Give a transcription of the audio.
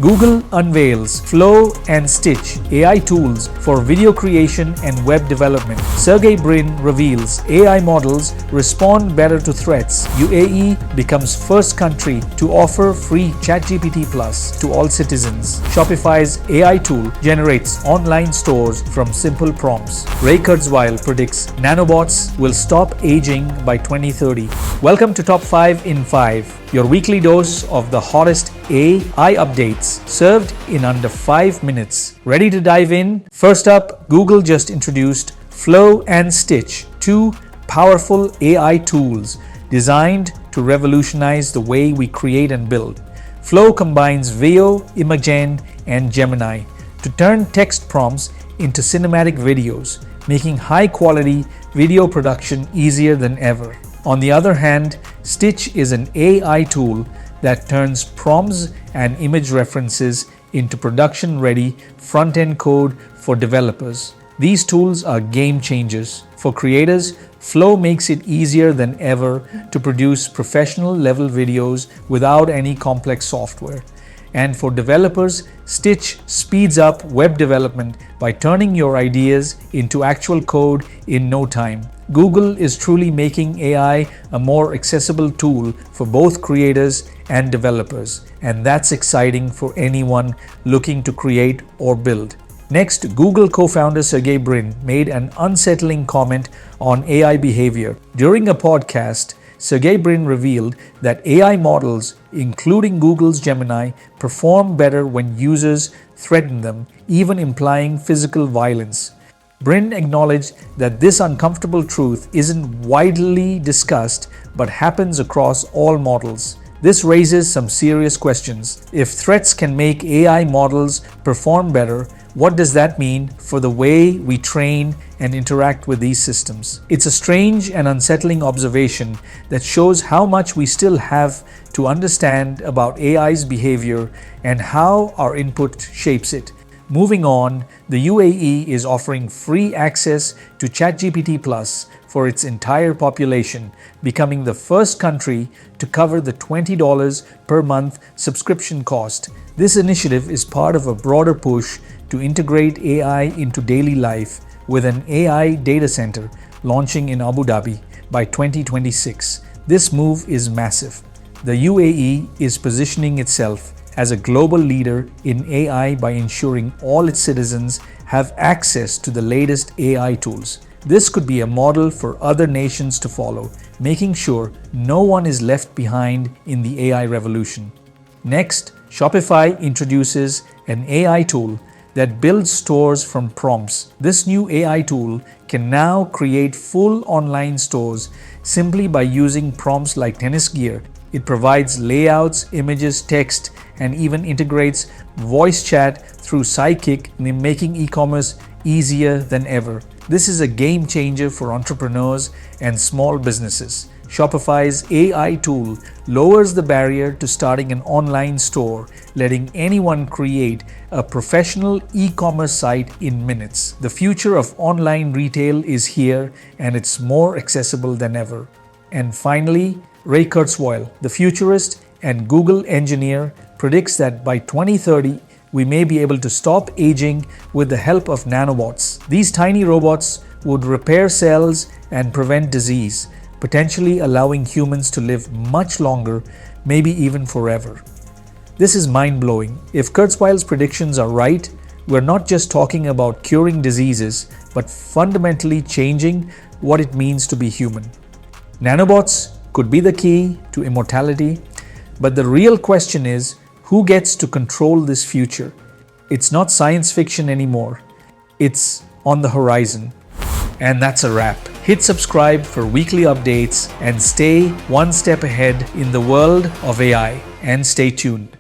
Google unveils Flow and Stitch AI tools for video creation and web development. Sergey Brin reveals AI models respond better to threats. UAE becomes first country to offer free ChatGPT Plus to all citizens. Shopify's AI tool generates online stores from simple prompts. Kurzweil predicts nanobots will stop aging by 2030. Welcome to Top 5 in 5, your weekly dose of the hottest AI updates served in under 5 minutes. Ready to dive in? First up, Google just introduced Flow and Stitch, two powerful AI tools designed to revolutionize the way we create and build. Flow combines Veo, Imagen, and Gemini to turn text prompts into cinematic videos, making high-quality video production easier than ever. On the other hand, Stitch is an AI tool that turns prompts and image references into production-ready front-end code for developers. These tools are game changers. For creators, Flow makes it easier than ever to produce professional-level videos without any complex software. And for developers, Stitch speeds up web development by turning your ideas into actual code in no time. Google is truly making AI a more accessible tool for both creators and developers, and that's exciting for anyone looking to create or build. Next, Google co-founder Sergey Brin made an unsettling comment on AI behavior. During a podcast, Sergey Brin revealed that AI models, including Google's Gemini, perform better when users threaten them, even implying physical violence. Brin acknowledged that this uncomfortable truth isn't widely discussed but happens across all models. This raises some serious questions. If threats can make AI models perform better, what does that mean for the way we train and interact with these systems? It's a strange and unsettling observation that shows how much we still have to understand about AI's behavior and how our input shapes it. Moving on, the UAE is offering free access to ChatGPT Plus for its entire population, becoming the first country to cover the $20 per month subscription cost. This initiative is part of a broader push to integrate AI into daily life, with an AI data center launching in Abu Dhabi by 2026. This move is massive. The UAE is positioning itself as a global leader in AI by ensuring all its citizens have access to the latest AI tools. This could be a model for other nations to follow, making sure no one is left behind in the AI revolution. Next, Shopify introduces an AI tool that builds stores from prompts. This new AI tool can now create full online stores simply by using prompts like tennis gear. It provides layouts, images, text, and even integrates voice chat through Sidekick, making e-commerce easier than ever. This is a game changer for entrepreneurs and small businesses. Shopify's AI tool lowers the barrier to starting an online store, letting anyone create a professional e-commerce site in minutes. The future of online retail is here, and it's more accessible than ever. And finally, Kurzweil, the futurist and Google engineer, predicts that by 2030, we may be able to stop aging with the help of nanobots. These tiny robots would repair cells and prevent disease, potentially allowing humans to live much longer, maybe even forever. This is mind-blowing. If Kurzweil's predictions are right, we're not just talking about curing diseases, but fundamentally changing what it means to be human. Nanobots could be the key to immortality, but the real question is, who gets to control this future? It's not science fiction anymore. It's on the horizon. And that's a wrap. Hit subscribe for weekly updates and stay one step ahead in the world of AI. And stay tuned.